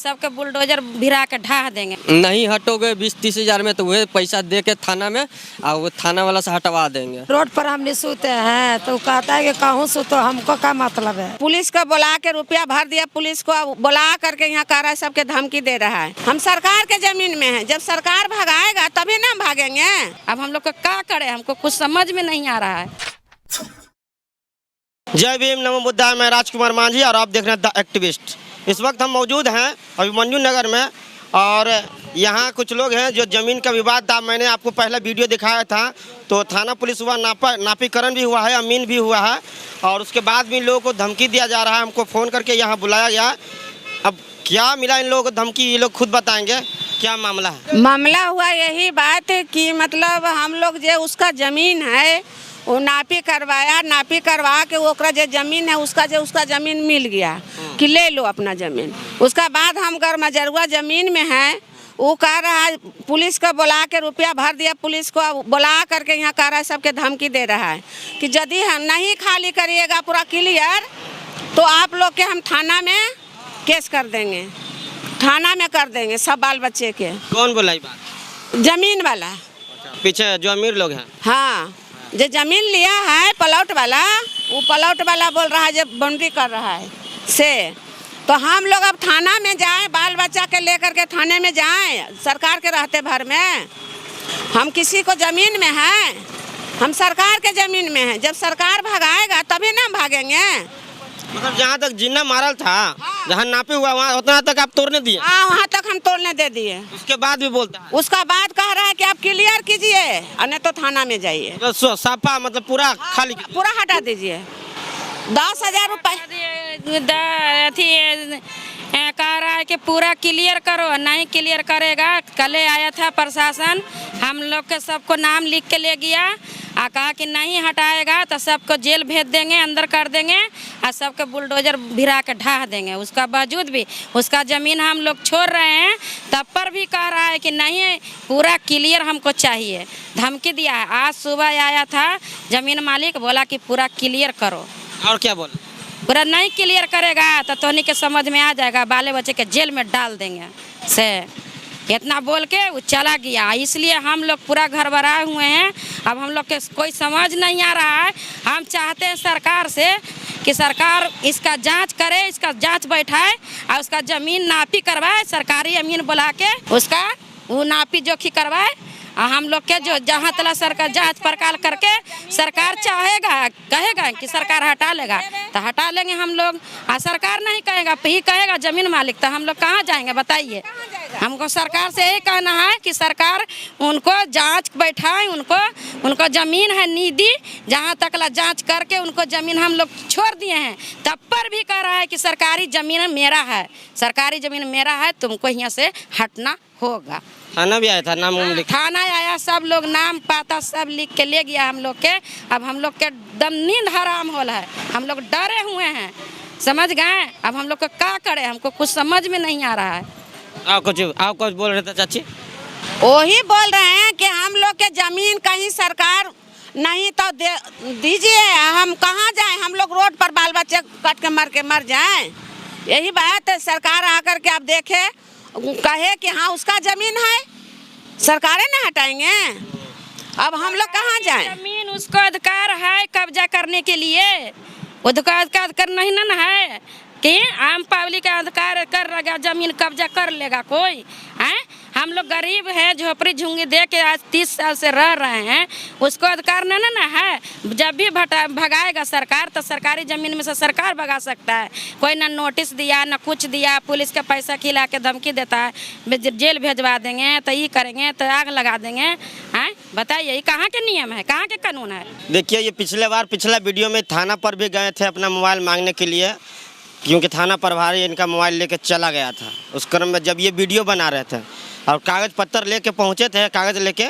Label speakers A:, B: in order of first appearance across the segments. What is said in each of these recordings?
A: सबके बुलडोजर भिरा के ढा देंगे।
B: नहीं हटोगे 20-30 हज़ार में तो वह पैसा दे के थाना में और वो थाना वाला से हटवा देंगे।
C: रोड पर हम नहीं सोते हैं तो कहता है कि कहूँ सोतो, हमको क्या मतलब है।
A: पुलिस को बुला के रुपया भर दिया, पुलिस को बुला करके यहाँ कह रहा है, सबके धमकी दे रहा है। हम सरकार के जमीन में है, जब सरकार भगाएगा तभी ना भागेंगे। अब हम लोग को क्या करे, हमको कुछ समझ में नहीं आ रहा है।
D: जय भीम, नमो बुद्धाय। मैं राजकुमार मांझी और आप देख रहे हैं द एक्टिविस्ट। इस वक्त हम मौजूद हैं अभिमन्यु नगर में और यहाँ कुछ लोग हैं जो ज़मीन का विवाद था। मैंने आपको पहला वीडियो दिखाया था तो थाना पुलिस हुआ, नापीकरण भी हुआ है, अमीन भी हुआ है और उसके बाद भी लोगों को धमकी दिया जा रहा है। हमको फ़ोन करके यहाँ बुलाया गया। अब क्या मिला इन लोगों को धमकी, ये लोग खुद बताएंगे। क्या मामला है?
A: मामला हुआ यही बात है कि मतलब हम लोग जो उसका ज़मीन है वो नापी करवाया, नापी करवा के ओकरा जो ज़मीन है उसका ज़मीन मिल गया कि ले लो अपना ज़मीन। उसका बाद हम घर मजरुआ ज़मीन में है, वो कह रहा है, पुलिस को बुला के रुपया भर दिया, पुलिस को बुला करके यहाँ कह रहा है, सबके धमकी दे रहा है कि यदि हम नहीं खाली करिएगा पूरा क्लियर तो आप लोग के हम थाना में केस कर देंगे, थाना में कर देंगे सब बाल बच्चे के।
D: कौन बोला ये बात?
A: ज़मीन वाला।
D: पीछे जो अमीर लोग हैं?
A: हाँ, जो जमीन लिया है प्लॉट वाला, वो प्लॉट वाला बोल रहा है जो बाउंड्री कर रहा है से। तो हम लोग अब थाना में जाएं, बाल बच्चा के लेकर के थाने में जाएं, सरकार के रहते भर में। हम किसी को ज़मीन में हैं, हम सरकार के ज़मीन में हैं, जब सरकार भगाएगा तभी ना भागेंगे।
D: मतलब जहाँ तक जिन्ना मारल था, जहाँ नापी हुआ वहाँ उतना तक आप तोड़ने दिए?
A: हाँ, वहाँ तक हम तोड़ने दे दिए।
D: उसके बाद भी बोलता है?
A: उसका बाद कह रहा है कि आप क्लियर कीजिए और नहीं तो थाना में जाइए।
D: तो साफा मतलब पूरा खाली?
A: पूरा हटा दीजिए। 10,000 रुपये कह रहा है कि पूरा क्लियर करो, नहीं क्लियर करेगा। कल आया था प्रशासन, हम लोग के सबको नाम लिख के ले गया और कहा कि नहीं हटाएगा तो सबको जेल भेज देंगे, अंदर कर देंगे और सबके बुलडोजर भिरा के ढा देंगे। उसका बावजूद भी उसका ज़मीन हम लोग छोड़ रहे हैं, तब पर भी कह रहा है कि नहीं पूरा क्लियर हमको चाहिए। धमकी दिया है। आज सुबह आया था ज़मीन मालिक, बोला कि पूरा क्लियर करो।
D: और क्या बोला?
A: पूरा नहीं क्लियर करेगा तो तोहनी के समझ में आ जाएगा, बाले बच्चे के जेल में डाल देंगे से। इतना बोल के वो चला गया। इसलिए हम लोग पूरा घरबराए हुए हैं। अब हम लोग के कोई समझ नहीं आ रहा है। हम चाहते हैं सरकार से कि सरकार इसका जांच करे, इसका जांच बैठाए और उसका ज़मीन नापी करवाए, सरकारी अमीन बुला के उसका वो नापी जोखी करवाए। हम लोग के जो जहाँ तला सरकार जांच पड़ताल करके सरकार चाहेगा, कहेगा कि सरकार हटा लेगा तो हटा लेंगे हम लोग। और सरकार नहीं कहेगा, ही कहेगा ज़मीन मालिक, तो हम लोग कहाँ जाएंगे बताइए। हमको सरकार से यही कहना है कि सरकार उनको जांच बैठाए, उनको ज़मीन है निधि, जहाँ तक जांच करके उनको ज़मीन हम लोग छोड़ दिए हैं, तब पर भी कह रहा है कि सरकारी ज़मीन मेरा है, सरकारी ज़मीन मेरा है, तुमको यहाँ से हटना होगा।
D: थाना भी आया था, नाम लिख?
A: थाना आया, सब लोग नाम पता सब लिख के ले गया हम लोग के। अब हम लोग के दम नींद हराम हो रहा है, हम लोग डरे हुए हैं, समझ गए। अब हम लोग को क्या करे, हमको कुछ समझ में नहीं आ रहा है।
D: आप कुछ बोल रहे थे चाची?
A: वही बोल रहे हैं कि हम लोग के ज़मीन कहीं सरकार नहीं तो दीजिए, हम कहाँ जाएं, हम लोग रोड पर बाल बच्चे कट के मर जाएं। यही बात है। सरकार आकर के आप देखे, कहे कि हाँ उसका ज़मीन है, सरकारें न हटाएंगे। अब हम लोग कहाँ जाएं? ज़मीन उसको अधिकार है कब्जा करने के लिए, अधिकार करना ही ना है कि आम पब्लिक का अधिकार कर रहेगा, ज़मीन कब्जा कर लेगा कोई है। हम लोग गरीब हैं, झोपड़ी झुंगी दे के आज 30 साल से रह रहे हैं, उसको अधिकार ना है। जब भी भगाएगा सरकार तो सरकारी ज़मीन में से सरकार भगा सकता है। कोई ना नोटिस दिया ना कुछ दिया, पुलिस का पैसा खिला के धमकी देता है, जेल भेजवा देंगे तो ये करेंगे तो आग लगा देंगे हैं। बताइए ये कहाँ के नियम है, कहाँ के कानून है?
D: देखिए, ये पिछला वीडियो में थाना पर भी गए थे अपना मोबाइल मांगने के लिए, क्योंकि थाना प्रभारी इनका मोबाइल लेके चला गया था। उस क्रम में जब ये वीडियो बना रहे थे और कागज़ पत्तर लेके पहुंचे थे, कागज़ लेके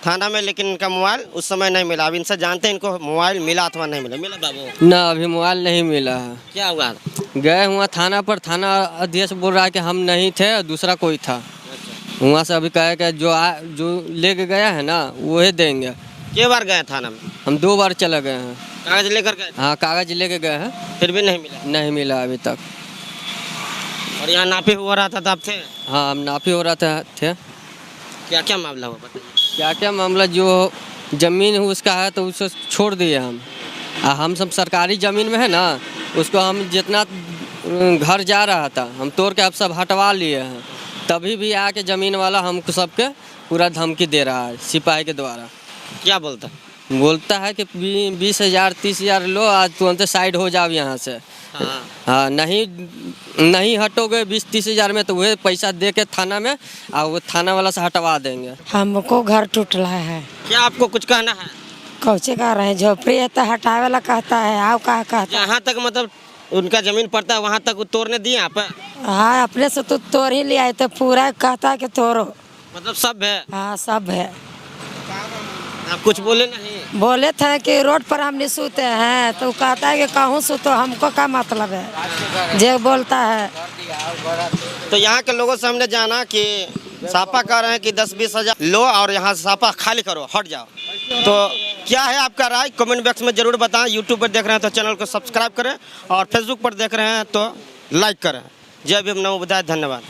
D: थाना में, लेकिन इनका मोबाइल उस समय नहीं मिला। अब इनसे जानते हैं इनको मोबाइल मिला अथवा नहीं मिला। मिला बाबू?
B: ना, अभी मोबाइल नहीं मिला है।
D: क्या हुआ?
B: गए हुआ थाना पर, थाना अध्यक्ष बोल रहा है कि हम नहीं थे, दूसरा कोई था। वहाँ से अभी कहे कि जो लेके गया है ना वही देंगे।
D: कई बार गए थाना में?
B: हम 2 बार चले गए हैं।
D: कागज़ लेकर गए?
B: हाँ, कागज़ लेके गए हैं,
D: फिर भी नहीं मिला?
B: नहीं मिला अभी तक।
D: और और यहाँ नापे हो रहा था तो आप थे?
B: हाँ, हम नाफी हो रहा थे।
D: क्या क्या मामला हुआ बताइए।
B: क्या क्या मामला, जो ज़मीन उसका है तो उसे छोड़ दिए हम। हम सब सरकारी ज़मीन में है ना, उसको हम जितना घर जा रहा था हम तोड़ के अब सब हटवा लिए हैं। तभी भी आके ज़मीन वाला हमको सबके पूरा धमकी दे रहा है सिपाही के द्वारा।
D: क्या बोलता
B: है कि 20,000 30,000 लो, आज तुरंत साइड हो जाओ यहाँ से।
D: हाँ।
B: हाँ, नहीं हटोगे 20-30,000 में तो वह पैसा दे के थाना में और वो थाना वाला से हटवा देंगे।
C: हमको घर टूटला है।
D: क्या आपको कुछ कहना है?
C: कौचे कह रहे हैं, झोपड़ी है तो हटावे वाला कहता है, आओ कहा कहता है।
D: जहाँ तक मतलब उनका जमीन पड़ता है वहाँ तक वो तोड़ने दिए आप?
C: हाँ, अपने से तो तोड़ ही लिया है, तो पूरा कहता है कि तोड़ो।
D: मतलब सब है?
C: हाँ, सब है।
D: आप कुछ बोले नहीं?
C: बोले थे कि रोड पर हम नहीं सोते हैं, तो कहता है कि कहूँ सोतो, हमको क्या मतलब है, जो बोलता है।
D: तो यहाँ के लोगों से हमने जाना कि सापा कह रहे हैं कि 10-20 हज़ार लो और यहाँ से सापा खाली करो, हट जाओ। तो क्या है आपका राय, कमेंट बॉक्स में ज़रूर बताएं। यूट्यूब पर देख रहे हैं तो चैनल को सब्सक्राइब करें और फेसबुक पर देख रहे हैं तो लाइक करें। जय भीम, नमो बुद्धाय, धन्यवाद।